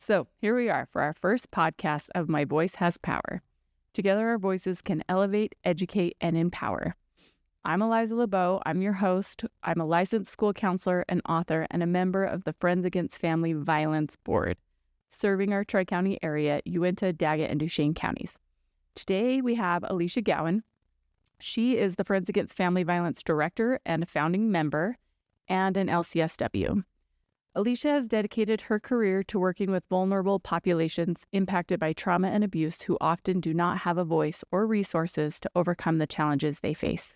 So here we are for our first podcast of My Voice Has Power. Together, our voices can elevate, educate, and empower. I'm Eliza LeBeau. I'm your host. I'm a licensed school counselor and author and a member of the Friends Against Family Violence Board, serving our Tri-County area, Uintah, Daggett, and Duchesne counties. Today, we have Alisha Gowen. She is the Friends Against Family Violence Director and a founding member and an LCSW. Alisha has dedicated her career to working with vulnerable populations impacted by trauma and abuse who often do not have a voice or resources to overcome the challenges they face.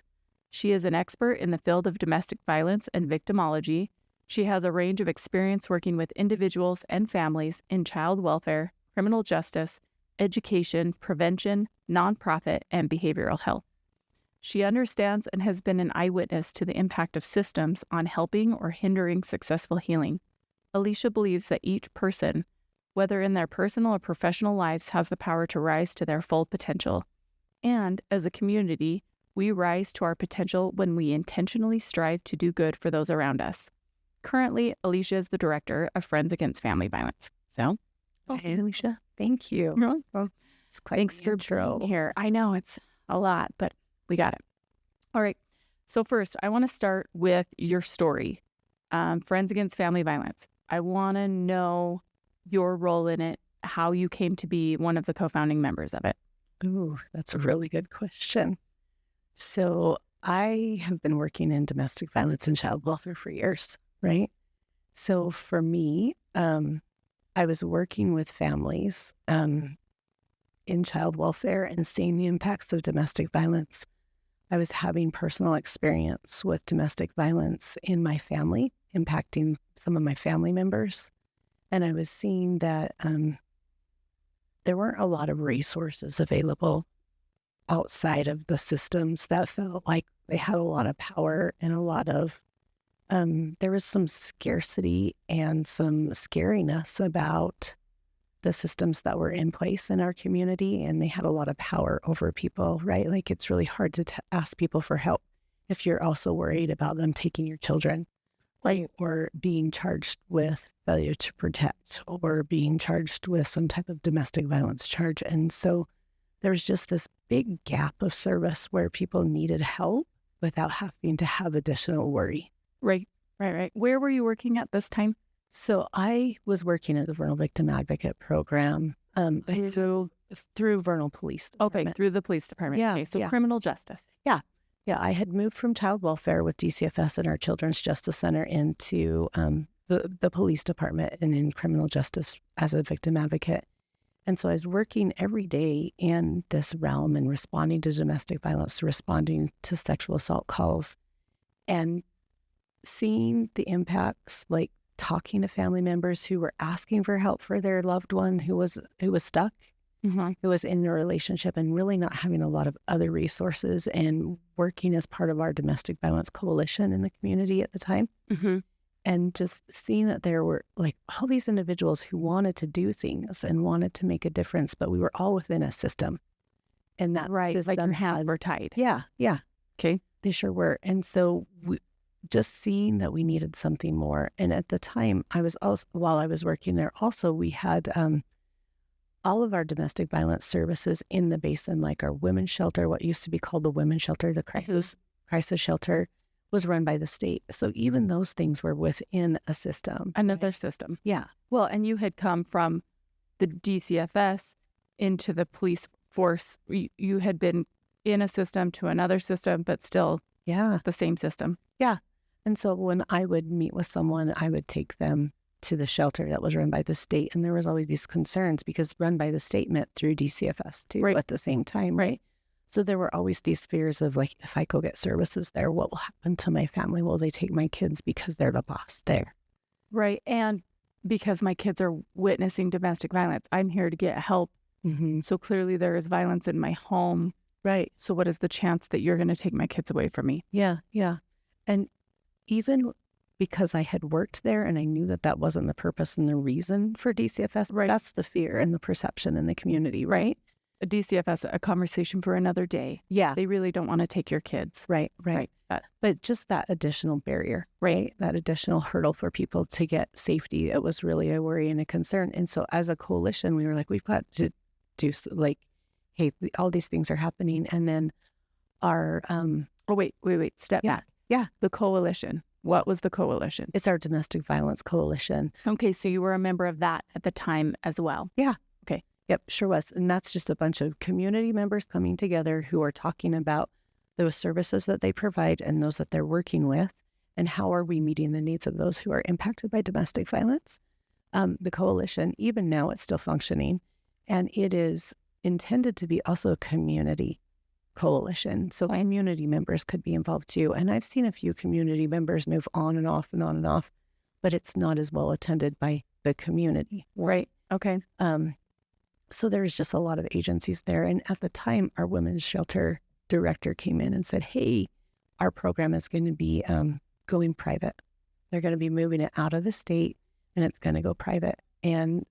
She is an expert in the field of domestic violence and victimology. She has a range of experience working with individuals and families in child welfare, criminal justice, education, prevention, nonprofit, and behavioral health. She understands and has been an eyewitness to the impact of systems on helping or hindering successful healing. Alisha believes that each person, whether in their personal or professional lives, has the power to rise to their full potential. And as a community, we rise to our potential when we intentionally strive to do good for those around us. Currently, Alisha is the director of Friends Against Family Violence. So, hey, Alisha. Thank you. Well, it's quite thanks for being here. I know it's a lot, but we got it. All right. So first, I want to start with your story, Friends Against Family Violence. I want to know your role in it, how you came to be one of the co-founding members of it. Ooh, that's a really good question. So I have been working in domestic violence and child welfare for years, right? So for me, I was working with families in child welfare and seeing the impacts of domestic violence. I was having personal experience with domestic violence in my family, impacting some of my family members. And I was seeing that there weren't a lot of resources available outside of the systems that felt like they had a lot of power and a lot of, there was some scarcity and some scariness about the systems that were in place in our community, and they had a lot of power over people, right? Like it's really hard to ask people for help if you're also worried about them taking your children, right? Or being charged with failure to protect or being charged with some type of domestic violence charge. And so there's just this big gap of service where people needed help without having to have additional worry. Right. Where were you working at this time? So I was working at the Vernal Victim Advocate Program through Vernal Police Department. Okay, through the police department. Yeah. Okay, so yeah. criminal justice. Yeah. I had moved from child welfare with DCFS and our Children's Justice Center into the police department and in criminal justice as a victim advocate. And so I was working every day in this realm and responding to domestic violence, responding to sexual assault calls, and seeing the impacts, like talking to family members who were asking for help for their loved one who was stuck, who was in a relationship and really not having a lot of other resources, and working as part of our domestic violence coalition in the community at the time. And just seeing that there were like all these individuals who wanted to do things and wanted to make a difference, but we were all within a system. And that system like your hands were tied. Yeah. Okay. They sure were. And so just seeing that we needed something more. And at the time, while I was working there, also we had all of our domestic violence services in the basin, like our women's shelter, what used to be called the women's shelter, the crisis shelter, was run by the state. So even those things were within a system. Another system. Yeah. Well, and you had come from the DCFS into the police force. You had been in a system to another system, but still the same system. Yeah. And so when I would meet with someone, I would take them to the shelter that was run by the state. And there was always these concerns because run by the state meant through DCFS too at the same time, right? So there were always these fears of like, if I go get services there, what will happen to my family? Will they take my kids because they're the boss there? Right. And because my kids are witnessing domestic violence, I'm here to get help. So clearly there is violence in my home. Right. So what is the chance that you're going to take my kids away from me? Yeah. And even because I had worked there and I knew that that wasn't the purpose and the reason for DCFS, that's the fear and the perception in the community, right? a DCFS, a conversation for another day. Yeah. They really don't want to take your kids. Right. But just that additional barrier, right? That additional hurdle for people to get safety, it was really a worry and a concern. And so as a coalition, we were like, we've got to do like, hey, all these things are happening. And then our, wait, step back. Yeah. The coalition. What was the coalition? It's our domestic violence coalition. Okay, so you were a member of that at the time as well. Yeah. Okay. Yep, sure was. And that's just a bunch of community members coming together who are talking about those services that they provide and those that they're working with, and how are we meeting the needs of those who are impacted by domestic violence. The coalition, even now, it's still functioning, and it is intended to be also a community coalition. So community members could be involved too. And I've seen a few community members move on and off and on and off, but it's not as well attended by the community. Right. Okay. So there's just a lot of agencies there. And at the time, our women's shelter director came in and said, hey, our program is going to be going private. They're going to be moving it out of the state and it's going to go private. And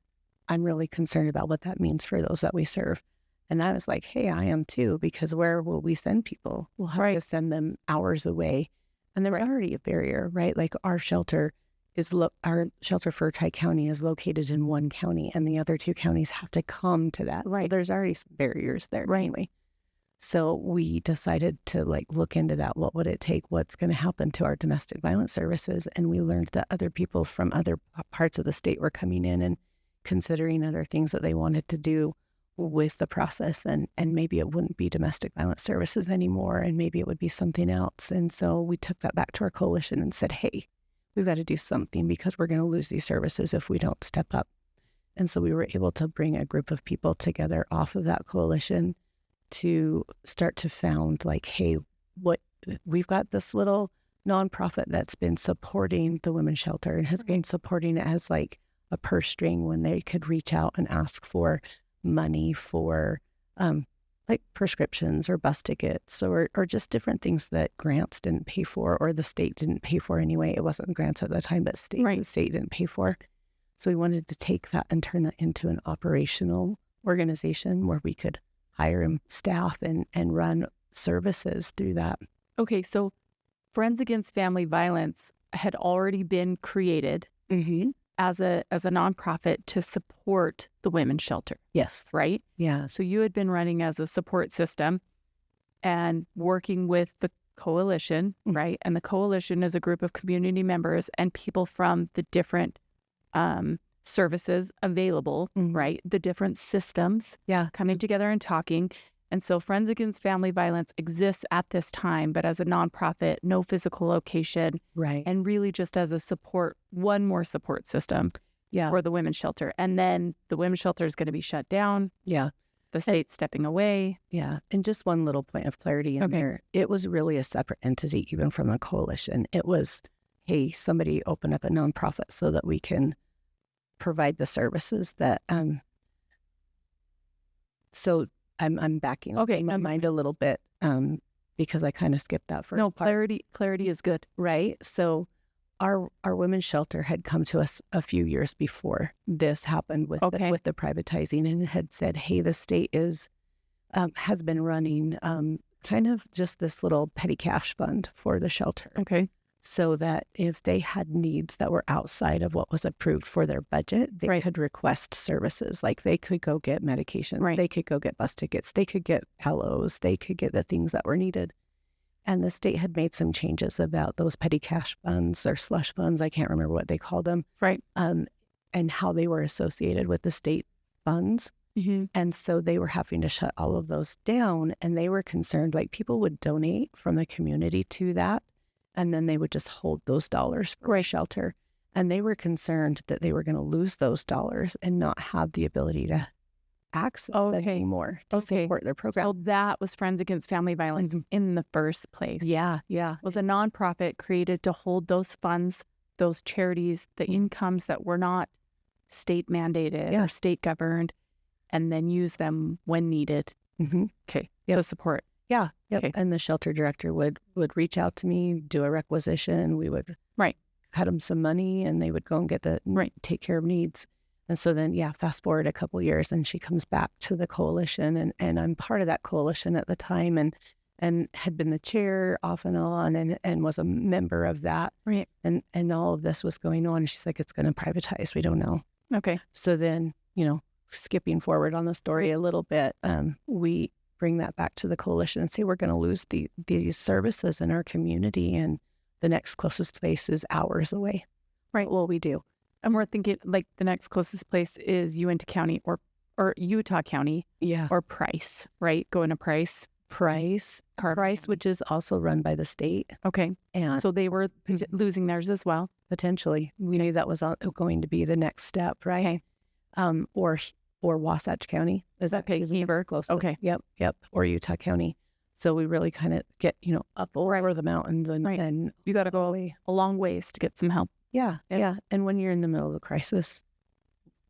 I'm really concerned about what that means for those that we serve. And I was like, hey, I am too, because where will we send people? We'll have to send them hours away. And there's already a barrier, right? Like our shelter for Tri-County is located in one county, and the other two counties have to come to that. Right. So there's already some barriers there. Right. Anyway. So we decided to look into that. What would it take? What's going to happen to our domestic violence services? And we learned that other people from other parts of the state were coming in and considering other things that they wanted to do with the process. And maybe it wouldn't be domestic violence services anymore, and maybe it would be something else. And so we took that back to our coalition and said, hey, we've got to do something because we're going to lose these services if we don't step up. And so we were able to bring a group of people together off of that coalition to start to found hey, we've got this little nonprofit that's been supporting the women's shelter and has been supporting it as a purse string when they could reach out and ask for money for prescriptions or bus tickets or just different things that grants didn't pay for, or the state didn't pay for anyway. It wasn't grants at the time, but the state didn't pay for. So we wanted to take that and turn that into an operational organization where we could hire staff and run services through that. Okay, so Friends Against Family Violence had already been created as a nonprofit to support the women's shelter. Yes. Right? Yeah. So you had been running as a support system and working with the coalition, right? And the coalition is a group of community members and people from the different services available, right? The different systems coming together and talking. And so Friends Against Family Violence exists at this time, but as a nonprofit, no physical location, right? And really just as a support, one more support system for the women's shelter. And then the women's shelter is going to be shut down. Yeah. The state's stepping away. Yeah. And just one little point of clarity in there. It was really a separate entity, even from the coalition. It was, hey, somebody open up a nonprofit so that we can provide the services that, so I'm backing my mind a little bit because I kind of skipped that first part. Clarity is good. Right. So our women's shelter had come to us a few years before this happened with the privatizing, and had said, hey, the state has been running kind of just this little petty cash fund for the shelter. Okay. So that if they had needs that were outside of what was approved for their budget, they could request services. Like they could go get medication, they could go get bus tickets, they could get pillows, they could get the things that were needed. And the state had made some changes about those petty cash funds or slush funds, I can't remember what they called them, and how they were associated with the state funds. And so they were having to shut all of those down, and they were concerned people would donate from the community to that. And then they would just hold those dollars for a shelter. And they were concerned that they were going to lose those dollars and not have the ability to access them anymore to support their program. So that was Friends Against Family Violence in the first place. Yeah. It was a nonprofit created to hold those funds, those charities, the incomes that were not state mandated or state governed, and then use them when needed to support. Yeah. Yep. Okay. And the shelter director would reach out to me, do a requisition. We would cut them some money, and they would go and get take care of needs. And so then, fast forward a couple years and she comes back to the coalition and I'm part of that coalition at the time and had been the chair off and on and was a member of that. Right. And all of this was going on. She's like, it's going to privatize. We don't know. Okay. So then, skipping forward on the story a little bit, we bring that back to the coalition and say we're going to lose these services in our community and the next closest place is hours away. Right. What will we do? And we're thinking like the next closest place is Uinta County or Utah County. Yeah. Or Price, right? Going to Price, which is also run by the state. Okay. And so they were losing theirs as well. Potentially. We knew that was going to be the next step, right? Okay. Or Wasatch County. Is that Heber? Closest? Okay. Yep. Or Utah County. So we really kind of get, up over the mountains and you got to go a long ways to get some help. Yeah. And when you're in the middle of a crisis,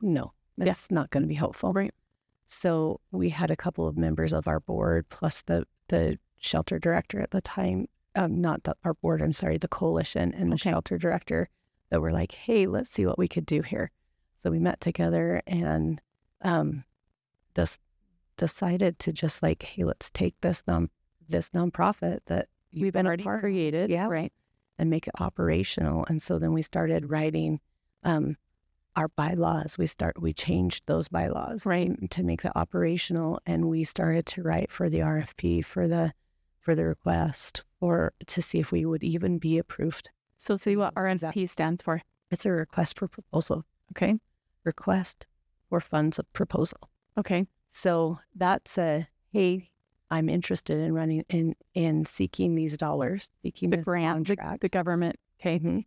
no, it's not going to be helpful. Right. So we had a couple of members of our board plus the shelter director at the time, our board, the coalition and the shelter director that were like, hey, let's see what we could do here. So we met together and decided to just like, hey, let's take this nonprofit that we've been already created, right, and make it operational. And so then we started writing our bylaws. We changed those bylaws to make it operational, and we started to write for the RFP for the request to see if we would even be approved. So see what RFP stands for. It's a request for proposal. Okay. Request for funds of proposal. Okay. So that's hey, I'm interested in running in seeking these dollars, seeking the this grant, contract. the government. Okay. Mm-hmm.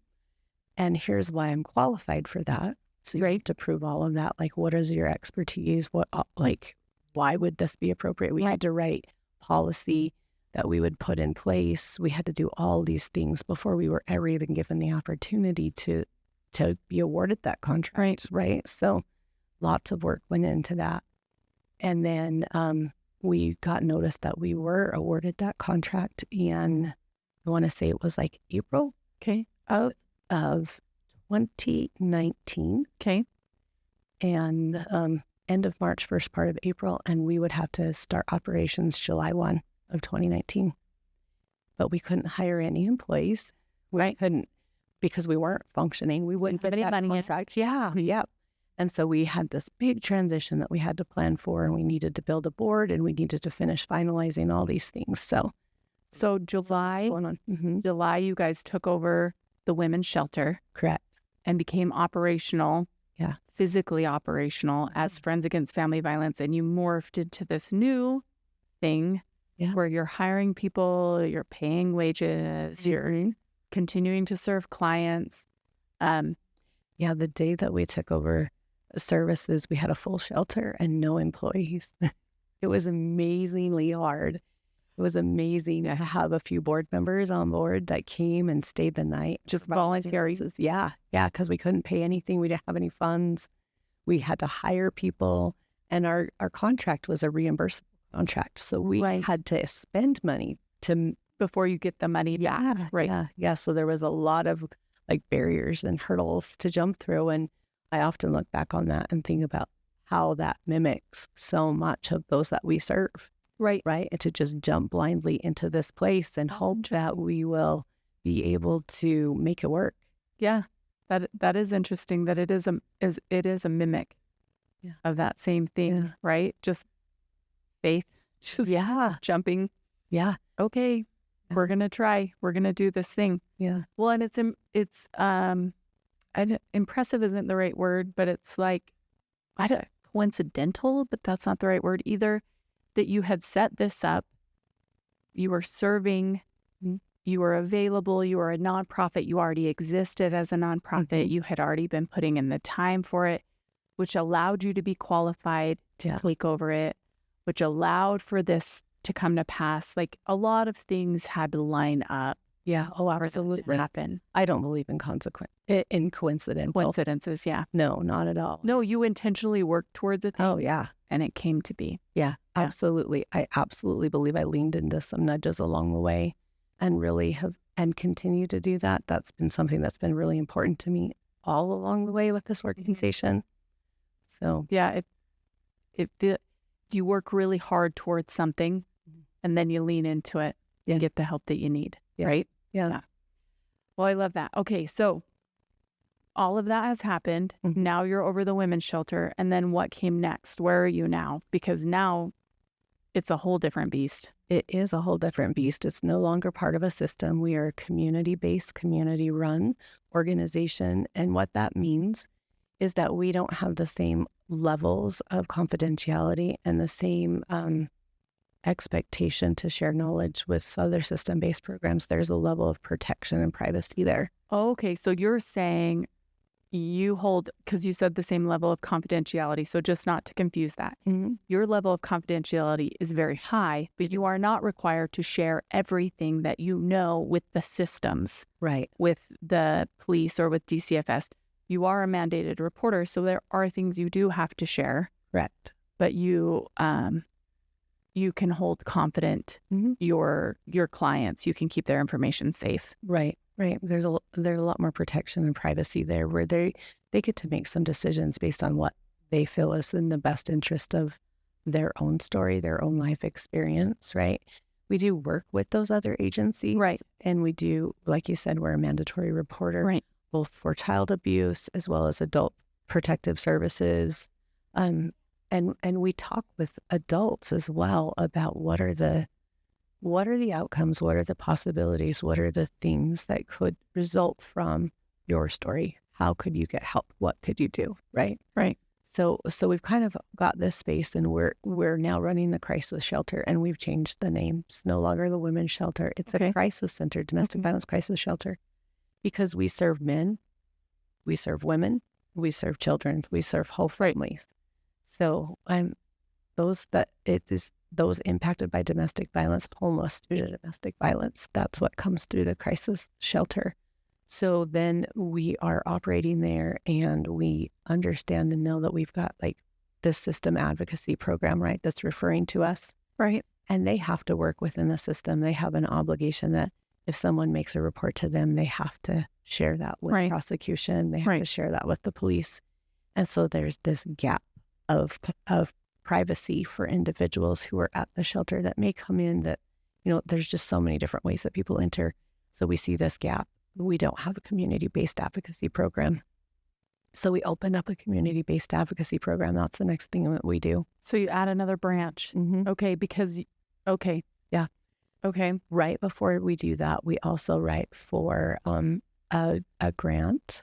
And here's why I'm qualified for that. So you have to prove all of that. Like, what is your expertise? Why would this be appropriate? We had to write policy that we would put in place. We had to do all these things before we were ever even given the opportunity to be awarded that contract. Right. So lots of work went into that. And then we got notice that we were awarded that contract in, I want to say it was like April of 2019. Okay. And end of March, first part of April. And we would have to start operations July 1 of 2019. But we couldn't hire any employees. We couldn't, because we weren't functioning. We wouldn't get any money. Contract. Yeah. And so we had this big transition that we had to plan for, and we needed to build a board, and we needed to finish finalizing all these things. So July, going on. Mm-hmm. July, you guys took over the women's shelter. Correct. And became operational. Yeah. Physically operational as Friends Against Family Violence. And you morphed into this new thing where you're hiring people, you're paying wages, you're continuing to serve clients. The day that we took over services, we had a full shelter and no employees. It was amazingly hard. It was amazing to have a few board members on board that came and stayed the night. Just voluntary. Yeah, because we couldn't pay anything. We didn't have any funds. We had to hire people, and our contract was a reimbursable contract. So we had to spend money before you get the money. Yeah. So there was a lot of barriers and hurdles to jump through. And I often look back on that and think about how that mimics so much of those that we serve. Right. And to just jump blindly into this place and hope that we will be able to make it work. Yeah. That is interesting that it is a mimic of that same thing, right? Just faith. Just jumping. Yeah. Okay. We're going to try. We're going to do this thing. Yeah. Well, and it's impressive isn't the right word, but it's like, coincidental, but that's not the right word either, that you had set this up, you were serving, you were available, you were a nonprofit, you already existed as a nonprofit, you had already been putting in the time for it, which allowed you to be qualified to take over it, which allowed for this to come to pass. Like a lot of things had to line up. Yeah. Oh, absolutely. Happen. I don't believe in coincidences. Yeah. No, not at all. No, you intentionally worked towards it. Oh, yeah. And it came to be. Yeah, absolutely. I absolutely believe I leaned into some nudges along the way and really have and continue to do that. That's been something that's been really important to me all along the way with this organization. So Yeah, you work really hard towards something, and then you lean into it and get the help that you need, right? Yeah. Well, I love that. Okay, so all of that has happened. Now you're over the women's shelter, and then what came next? Where are you now? Because now it's a whole different beast. It is a whole different beast. It's no longer part of a system. We are a community-based, community-run organization. And what that means is that we don't have the same levels of confidentiality and the same expectation to share knowledge with other system-based programs. There's a level of protection and privacy there. Okay, so you're saying you hold, because you said the same level of confidentiality, so just not to confuse that. Your level of confidentiality is very high, but you are not required to share everything that you know with the systems, right? With the police or with DCFS. You are a mandated reporter, so there are things you do have to share. Correct. But you can hold confident your clients. You can keep their information safe. Right. There's a lot more protection and privacy there, where they get to make some decisions based on what they feel is in the best interest of their own story, their own life experience, right? We do work with those other agencies. Right. And we do, like you said, we're a mandatory reporter. Right. Both for child abuse as well as adult protective services. And we talk with adults as well about what are the outcomes, what are the possibilities, what are the things that could result from your story? How could you get help? What could you do? Right. So we've kind of got this space, and we're now running the crisis shelter, and we've changed the name. It's no longer the women's shelter. It's a crisis center, domestic violence crisis shelter, because we serve men, we serve women, we serve children, we serve whole families. So those impacted by domestic violence, homeless due to domestic violence, that's what comes through the crisis shelter. So then we are operating there, and we understand and know that we've got like this system advocacy program, right, that's referring to us. Right. And they have to work within the system. They have an obligation that if someone makes a report to them, they have to share that with prosecution. They have to share that with the police. And so there's this gap of privacy for individuals who are at the shelter that may come in that, there's just so many different ways that people enter. So we see this gap. We don't have a community-based advocacy program. So we open up a community-based advocacy program. That's the next thing that we do. So you add another branch. Okay, because, Yeah. Okay. Right before we do that, we also write for a grant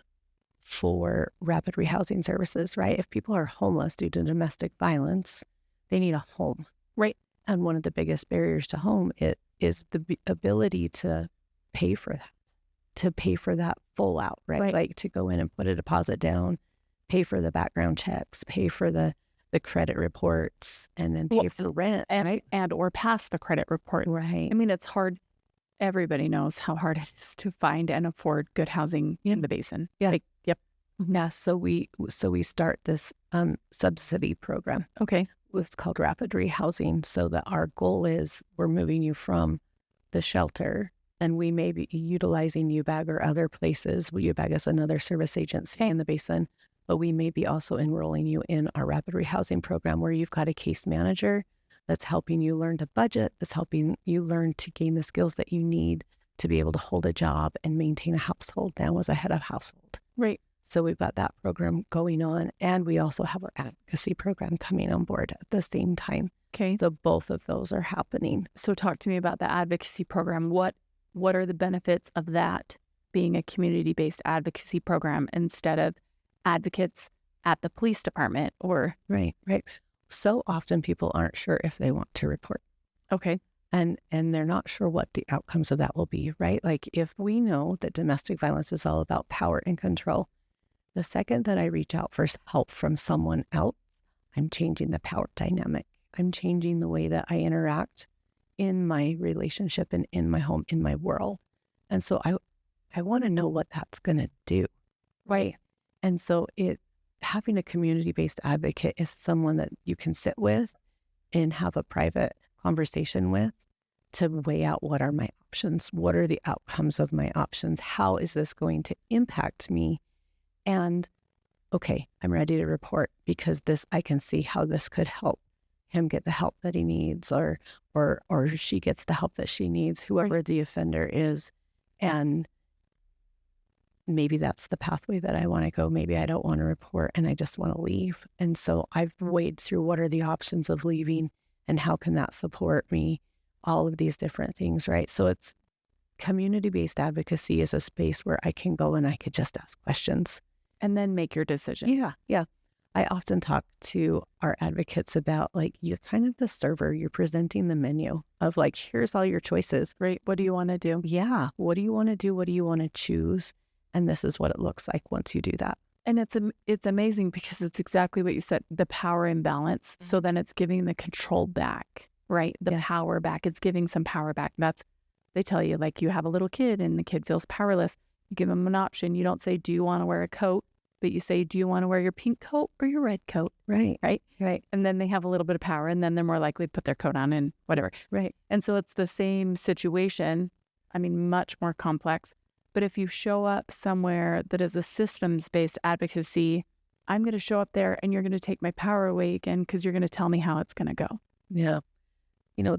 for rapid rehousing services, right? If people are homeless due to domestic violence, they need a home, right? And one of the biggest barriers to home is the ability to pay for that full out, right? Like to go in and put a deposit down, pay for the background checks, pay for the credit reports, and then pay for rent, and or pass the credit report. Right. I mean, it's hard. Everybody knows how hard it is to find and afford good housing in the basin. Yeah. Yeah. So we start this subsidy program. Okay. It's called rapid rehousing. So that our goal is we're moving you from the shelter, and we may be utilizing UBAG or other places. UBAG is another service agency in the basin, but we may be also enrolling you in our rapid rehousing program, where you've got a case manager that's helping you learn to budget, that's helping you learn to gain the skills that you need to be able to hold a job and maintain a household now as a head of household. Right. So we've got that program going on, and we also have our advocacy program coming on board at the same time. Okay. So both of those are happening. So talk to me about the advocacy program. What are the benefits of that being a community-based advocacy program instead of advocates at the police department or... Right. So often people aren't sure if they want to report. Okay. And they're not sure what the outcomes of that will be, right? Like if we know that domestic violence is all about power and control, the second that I reach out for help from someone else, I'm changing the power dynamic. I'm changing the way that I interact in my relationship and in my home, in my world. And so I want to know what that's going to do, right? And so having a community-based advocate is someone that you can sit with and have a private conversation with to weigh out what are my options, what are the outcomes of my options, how is this going to impact me, and okay, I'm ready to report because I can see how this could help him get the help that he needs, or she gets the help that she needs, whoever the offender is. And maybe that's the pathway that I want to go. Maybe I don't want to report and I just want to leave. And so I've weighed through what are the options of leaving and how can that support me, all of these different things, right? So it's community-based advocacy is a space where I can go and I could just ask questions. And then make your decision. Yeah. I often talk to our advocates about, like, you're kind of the server. You're presenting the menu of, like, here's all your choices. Right. What do you want to do? Yeah. What do you want to do? What do you want to choose? And this is what it looks like once you do that. And it's amazing because it's exactly what you said, the power imbalance. So then it's giving the control back, right? The power back. It's giving some power back. They tell you, like, you have a little kid and the kid feels powerless. You give them an option. You don't say, do you want to wear a coat? But you say, do you want to wear your pink coat or your red coat? Right. And then they have a little bit of power, and then they're more likely to put their coat on and whatever. Right. And so it's the same situation. I mean, much more complex. But if you show up somewhere that is a systems-based advocacy, I'm going to show up there and you're going to take my power away again because you're going to tell me how it's going to go. Yeah.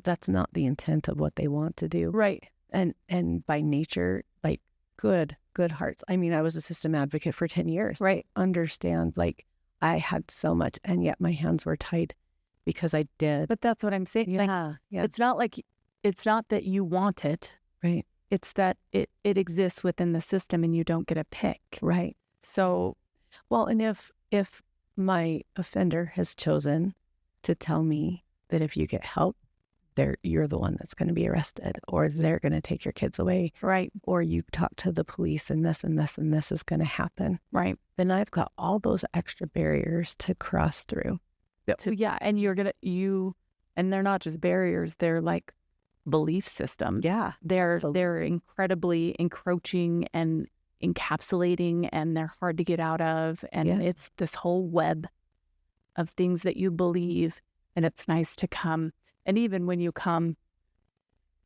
That's not the intent of what they want to do. Right. And by nature, like, good hearts. I mean, I was a system advocate for 10 years. Right. Understand, like, I had so much and yet my hands were tied because I did. But that's what I'm saying. Yeah. It's not that you want it. Right. It's that it exists within the system and you don't get a pick. Right. So, well, and if my offender has chosen to tell me that if you get help, you're the one that's going to be arrested, or they're going to take your kids away, right, or you talk to the police and this and this and this is going to happen, right, then I've got all those extra barriers to cross through. And and they're not just barriers, they're like belief systems. Yeah. They're incredibly encroaching and encapsulating, and they're hard to get out of, and it's this whole web of things that you believe, and it's nice to come. And even when you come,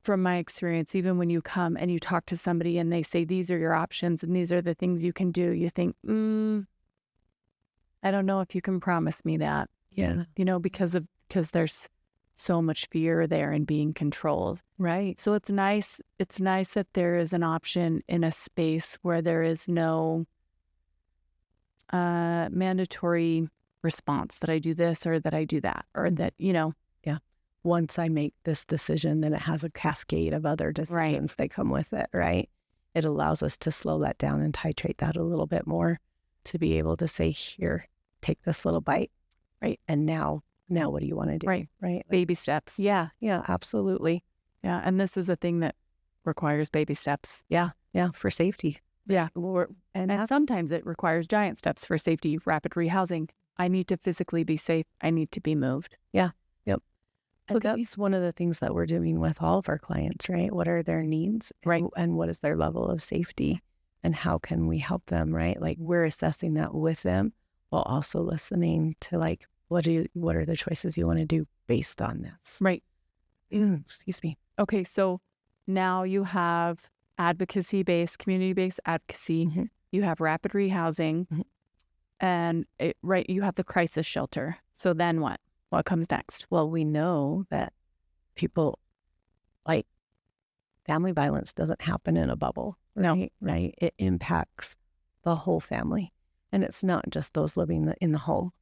from my experience, even when you come and you talk to somebody and they say, these are your options and these are the things you can do, you think, I don't know if you can promise me that. Yeah. Because there's so much fear there in being controlled. Right. So it's nice that there is an option in a space where there is no mandatory response that I do this or that I do that, or that, once I make this decision, then it has a cascade of other decisions that come with it, right? It allows us to slow that down and titrate that a little bit more to be able to say, here, take this little bite, right? And now what do you want to do? Right. Baby steps. Yeah, absolutely. Yeah, and this is a thing that requires baby steps. Yeah, for safety. Yeah, and sometimes it requires giant steps for safety, rapid rehousing. I need to physically be safe. I need to be moved. Yeah. And that's one of the things that we're doing with all of our clients, right? What are their needs? Right. And what is their level of safety? And how can we help them, right? Like, we're assessing that with them while also listening to, like, what are the choices you want to do based on this? Right. Excuse me. Okay, so now you have advocacy-based, community-based advocacy. Mm-hmm. You have rapid rehousing. Mm-hmm. And you have the crisis shelter. So then what? What comes next? Well, we know that people, like, family violence doesn't happen in a bubble. Right? No. Right. It impacts the whole family. And it's not just those living in the home.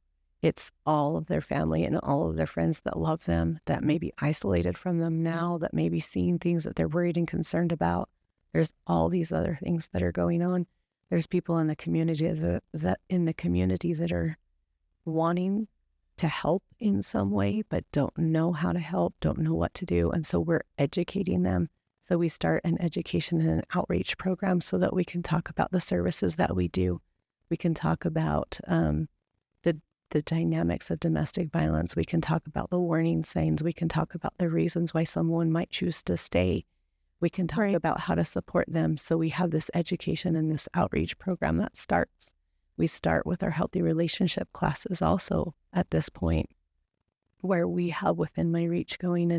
It's all of their family and all of their friends that love them, that may be isolated from them now, that may be seeing things that they're worried and concerned about. There's all these other things that are going on. There's people in the community that are wanting to help in some way, but don't know how to help, don't know what to do. And so we're educating them. So we start an education and an outreach program so that we can talk about the services that we do. We can talk about the dynamics of domestic violence. We can talk about the warning signs. We can talk about the reasons why someone might choose to stay. We can talk about how to support them. So we have this education and this outreach program that starts. We start with our healthy relationship classes also at this point, where we have Within My Reach going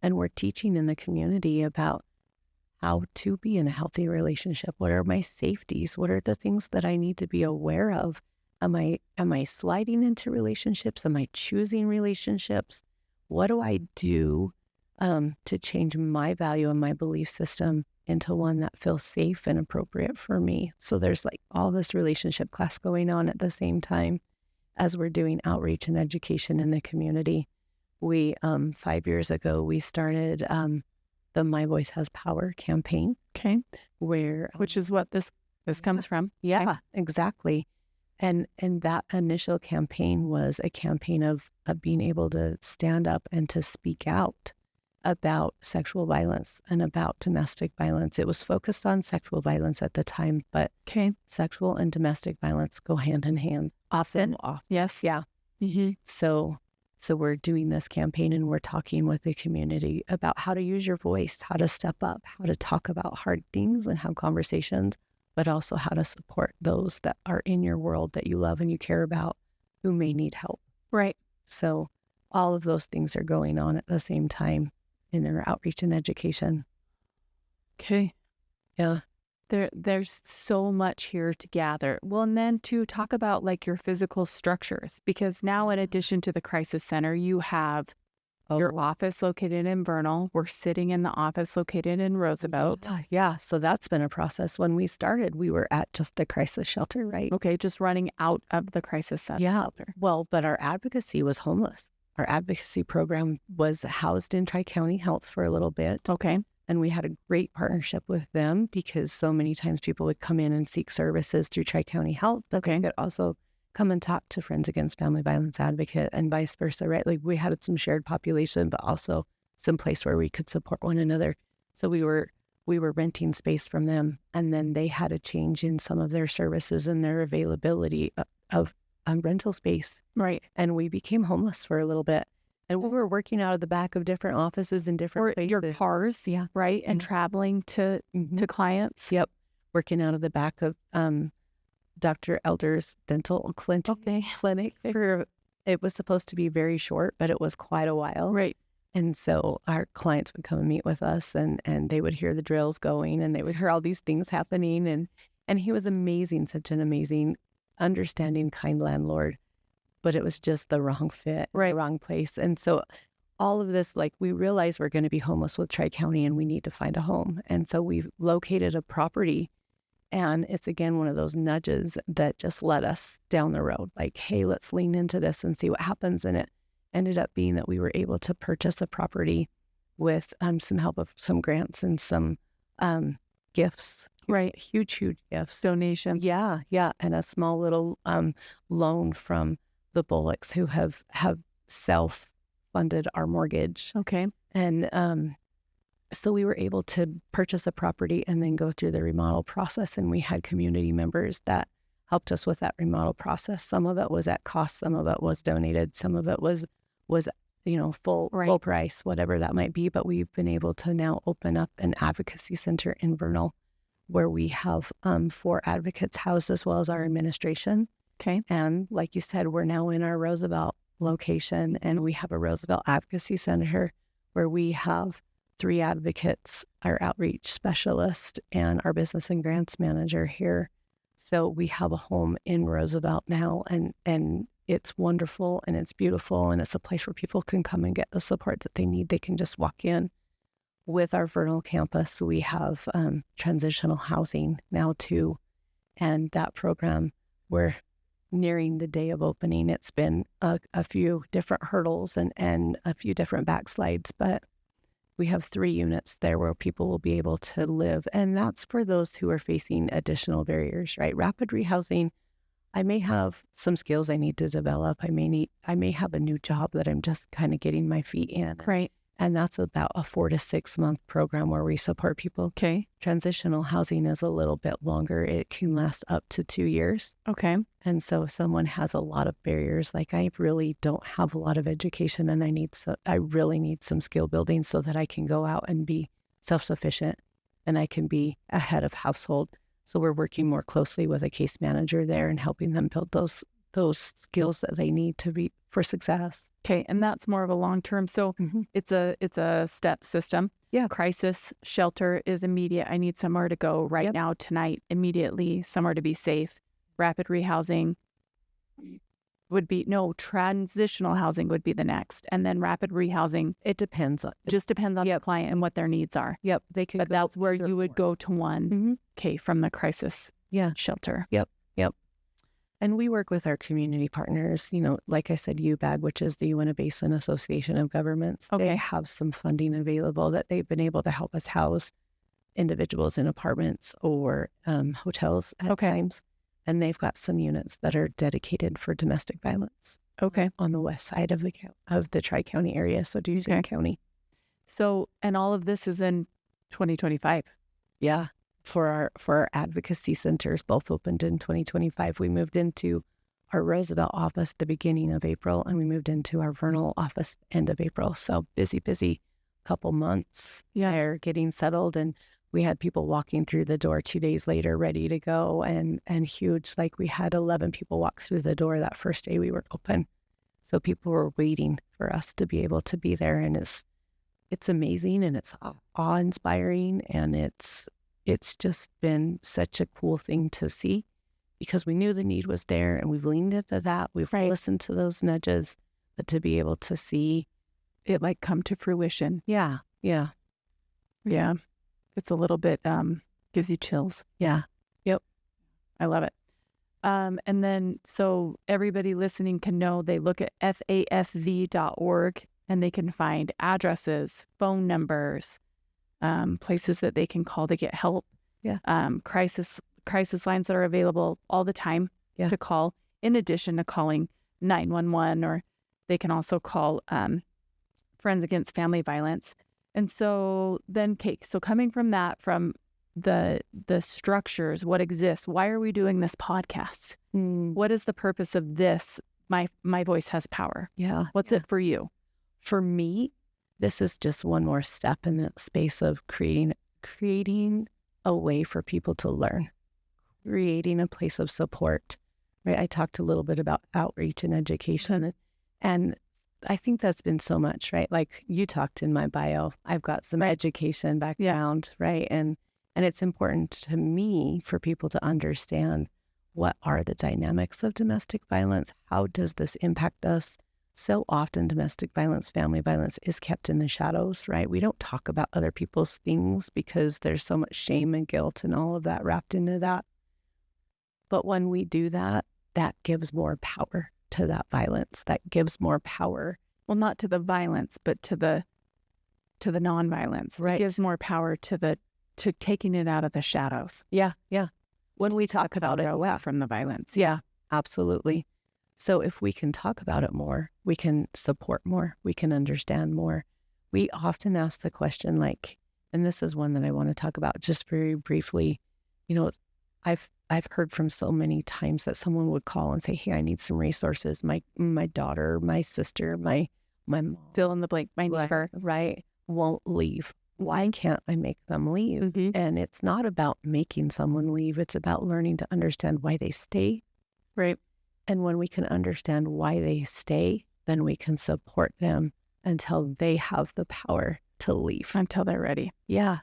and we're teaching in the community about how to be in a healthy relationship. What are my safeties? What are the things that I need to be aware of Am I sliding into relationships? Am I choosing relationships? What do I do to change my value and my belief system into one that feels safe and appropriate for me? So there's like all this relationship class going on at the same time as we're doing outreach and education in the community. We 5 years ago we started the My Voice Has Power campaign. Okay. Which is what this comes from. Yeah, Okay. exactly. And that initial campaign was a campaign of being able to stand up and to speak out about sexual violence and about domestic violence. It was focused on sexual violence at the time, but sexual and domestic violence go hand in hand. Often. Yes. Yeah. Mm-hmm. So we're doing this campaign and we're talking with the community about how to use your voice, how to step up, how to talk about hard things and have conversations, but also how to support those that are in your world that you love and you care about who may need help. Right. So all of those things are going on at the same time in our outreach and education. Okay. Yeah. There's so much here to gather. Well, and then to talk about like your physical structures, because now in addition to the crisis center, you have your office located in Vernal. We're sitting in the office located in Roosevelt. Yeah. So that's been a process. When we started, we were at just the crisis shelter, right? Okay. Just running out of the crisis center. Yeah. Well, but our advocacy was homeless. Our advocacy program was housed in Tri-County Health for a little bit. Okay. And we had a great partnership with them because so many times people would come in and seek services through Tri-County Health. But they could also come and talk to Friends Against Family Violence Advocate and vice versa, right? Like we had some shared population, but also some place where we could support one another. So we were renting space from them. And then they had a change in some of their services and their availability of rental space. Right. And we became homeless for a little bit. And we were working out of the back of different offices in different places. Your cars, yeah, right? And traveling to clients. Yep. Working out of the back of Dr. Elder's dental clinic. It was supposed to be very short, but it was quite a while. Right. And so our clients would come and meet with us and they would hear the drills going and they would hear all these things happening. And he was amazing, such an amazing, understanding, kind landlord. But it was just the wrong fit, the wrong place. And so all of this, like we realized we're going to be homeless with Tri-County and we need to find a home. And so we've located a property and it's again, one of those nudges that just led us down the road. Like, hey, let's lean into this and see what happens. And it ended up being that we were able to purchase a property with some help of some grants and some gifts. Right. Huge gifts. Donations. Yeah. And a small little loan from the Bullocks who have self-funded our mortgage. Okay. And so we were able to purchase a property and then go through the remodel process. And we had community members that helped us with that remodel process. Some of it was at cost. Some of it was donated. Some of it was full price, whatever that might be. But we've been able to now open up an advocacy center in Vernal where we have 4 advocates housed as well as our administration. Okay. And like you said, we're now in our Roosevelt location and we have a Roosevelt Advocacy Center where we have 3 advocates, our outreach specialist, and our business and grants manager here. So we have a home in Roosevelt now and it's wonderful and it's beautiful and it's a place where people can come and get the support that they need. They can just walk in. With our Vernal campus, we have transitional housing now too. And that program, we're nearing the day of opening. It's been a few different hurdles and a few different backslides, but we have 3 units there where people will be able to live. And that's for those who are facing additional barriers, right? Rapid rehousing, I may have some skills I need to develop. I may have a new job that I'm just kind of getting my feet in. Right. And that's about a 4 to 6 month program where we support people. Okay. Transitional housing is a little bit longer. It can last up to 2 years. Okay. And so if someone has a lot of barriers, like I really don't have a lot of education and I really need some skill building so that I can go out and be self-sufficient and I can be a head of household. So we're working more closely with a case manager there and helping them build those skills that they need to be for success. Okay, and that's more of a long-term. So it's a step system. Yeah. Crisis shelter is immediate. I need somewhere to go right now, tonight, immediately, somewhere to be safe. Rapid rehousing, transitional housing would be the next. And then rapid rehousing. It depends. Just depends on the client and what their needs are. Yep. They could. But that's where you would go to one, from the crisis shelter. Yep. And we work with our community partners, like I said, UBAG, which is the Uinta Basin Association of Governments. Okay. They have some funding available that they've been able to help us house individuals in apartments or hotels at times. And they've got some units that are dedicated for domestic violence. Okay. On the west side of the Tri-County area, so Dubuque County. So, and all of this is in 2025. Yeah. For our advocacy centers, both opened in 2025. We moved into our Roosevelt office the beginning of April, and we moved into our Vernal office end of April. So busy couple months there getting settled. And we had people walking through the door 2 days later ready to go, and huge. Like, we had 11 people walk through the door that first day we were open. So people were waiting for us to be able to be there. And it's amazing, and it's awe-inspiring, and it's just been such a cool thing to see, because we knew the need was there, and we've leaned into that. We've listened to those nudges, but to be able to see it come to fruition. Yeah. It's a little bit, gives you chills. Yeah. Yep. I love it. And then, so everybody listening can know, they look at FAFV.org and they can find addresses, phone numbers, places that they can call to get help. Yeah. Crisis lines that are available all the time to call, in addition to calling 911, or they can also call Friends Against Family Violence. And so then, so coming from that, from the structures, what exists, why are we doing this podcast? What is the purpose of this? My voice has power. Yeah. What's it for you? For me, this is just one more step in the space of creating a way for people to learn, creating a place of support, right? I talked a little bit about outreach and education, and I think that's been so much, right? Like you talked in my bio, I've got some education background, right? And it's important to me for people to understand, what are the dynamics of domestic violence? How does this impact us? So often domestic violence, family violence is kept in the shadows, right? We don't talk about other people's things because there's so much shame and guilt and all of that wrapped into that. But when we do that, that gives more power to that violence. That gives more power. Well, not to the violence, but to the non-violence. Right. It gives more power to taking it out of the shadows. Yeah. When we talk about it away from the violence. Yeah, absolutely. So if we can talk about it more, we can support more, we can understand more. We often ask the question, like, and this is one that I want to talk about just very briefly. I've heard from so many times that someone would call and say, hey, I need some resources. My daughter, my sister, my mom, fill in the blank, my neighbor, right, won't leave. Why can't I make them leave? And it's not about making someone leave. It's about learning to understand why they stay. Right. And when we can understand why they stay, then we can support them until they have the power to leave. Until they're ready. Yeah.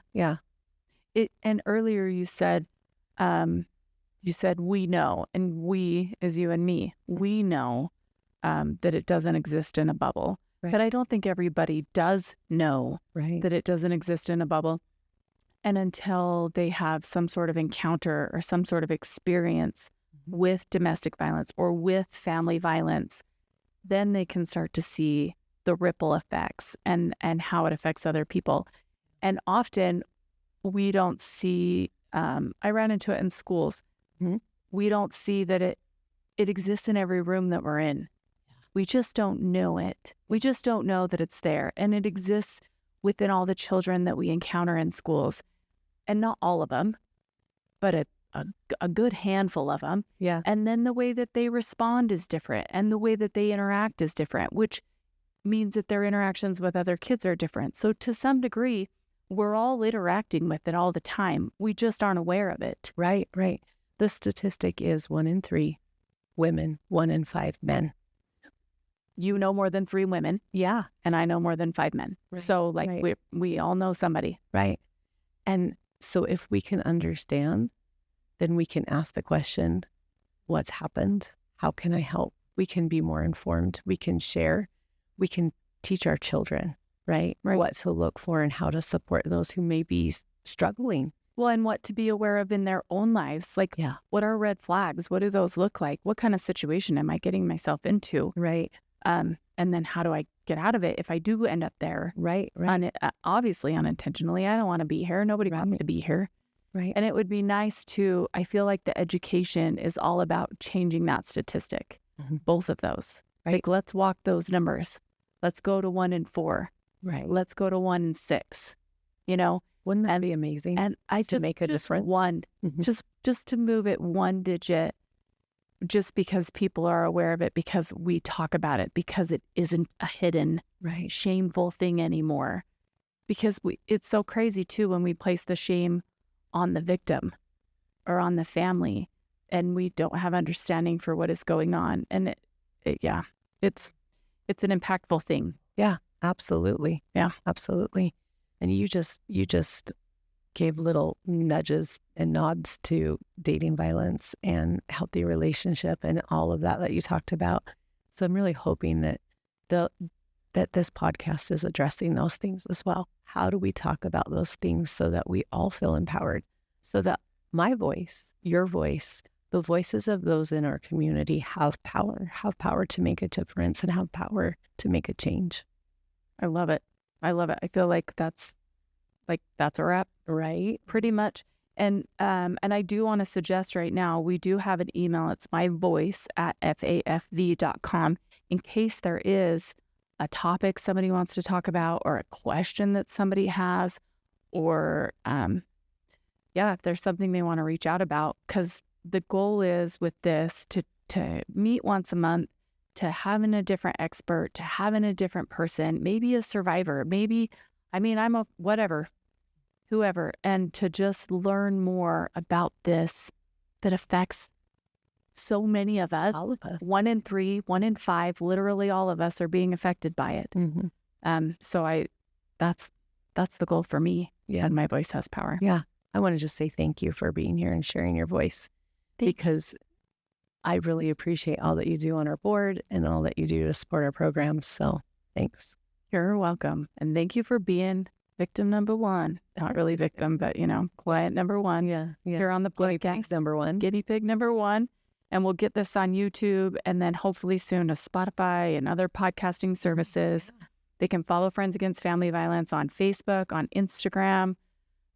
And earlier you said we know, and we is you and me, we know that it doesn't exist in a bubble. Right. But I don't think everybody does know that it doesn't exist in a bubble. And until they have some sort of encounter or some sort of experience with domestic violence or with family violence, then they can start to see the ripple effects and how it affects other people. And often we don't see, I ran into it in schools. We don't see that it exists in every room that we're in. We just don't know it. We just don't know that it's there. And it exists within all the children that we encounter in schools. And not all of them, but a good handful of them. Yeah. And then the way that they respond is different. And the way that they interact is different, which means that their interactions with other kids are different. So to some degree, we're all interacting with it all the time. We just aren't aware of it. Right. The statistic is 1 in 3 women, 1 in 5 men. You know more than 3 women. Yeah. And I know more than 5 men. Right. So we all know somebody. Right. And so if we can understand, then we can ask the question, what's happened? how can I help? We can be more informed. We can share. We can teach our children, right? What to look for and how to support those who may be struggling. Well, and what to be aware of in their own lives. Like, what are red flags? What do those look like? What kind of situation am I getting myself into? Right. And then how do I get out of it if I do end up there? Right. Obviously, unintentionally. I don't want to be here. Nobody wants to be here. Right. And it would be nice to, I feel like the education is all about changing that statistic. Both of those. Right. Like, let's walk those numbers. Let's go to 1 in 4. Right. Let's go to 1 in 6. You know? Wouldn't that be amazing? And I to make a difference. One, just to move it one digit, just because people are aware of it, because we talk about it, because it isn't a hidden, shameful thing anymore. Because it's so crazy too when we place the shame on the victim or on the family, and we don't have understanding for what is going on. And it's an impactful thing. Yeah, absolutely. Yeah, absolutely. And you just gave little nudges and nods to dating violence and healthy relationship and all of that you talked about. So I'm really hoping that that this podcast is addressing those things as well. How do we talk about those things so that we all feel empowered? So that my voice, your voice, the voices of those in our community have power to make a difference and have power to make a change. I love it. I feel like that's a wrap, right? Pretty much. And I do want to suggest right now, we do have an email. It's myvoice@fafv.com in case there is a topic somebody wants to talk about or a question that somebody has, or if there's something they want to reach out about. Because the goal is with this to meet once a month, to having a different expert, to having a different person, maybe a survivor, I'm a whoever, and to just learn more about this that affects so many of us. All of us. 1 in 3, 1 in 5, literally all of us are being affected by it. So that's the goal for me. Yeah. And my voice has power. Yeah. I want to just say thank you for being here and sharing your voice, because I really appreciate all that you do on our board and all that you do to support our programs. So thanks. You're welcome. And thank you for being victim number 1. Not really victim, but, client number 1. Yeah. Here on the podcast. Guinea pig number 1. And we'll get this on YouTube and then hopefully soon to Spotify and other podcasting services. They can follow Friends Against Family Violence on Facebook, on Instagram.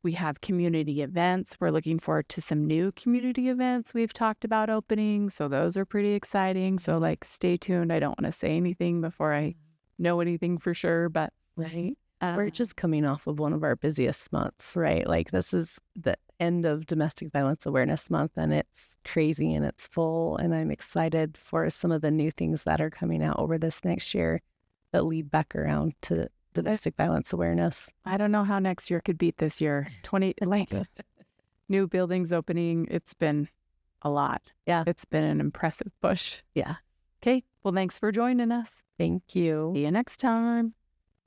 We have community events. We're looking forward to some new community events we've talked about opening. So those are pretty exciting. So stay tuned. I don't want to say anything before I know anything for sure, but we're just coming off of one of our busiest months, right? This is the end of Domestic Violence Awareness Month, and it's crazy and it's full. And I'm excited for some of the new things that are coming out over this next year that lead back around to domestic violence awareness. I don't know how next year could beat this year. New buildings opening. It's been a lot. Yeah. It's been an impressive push. Yeah. Okay. Well, thanks for joining us. Thank you. See you next time.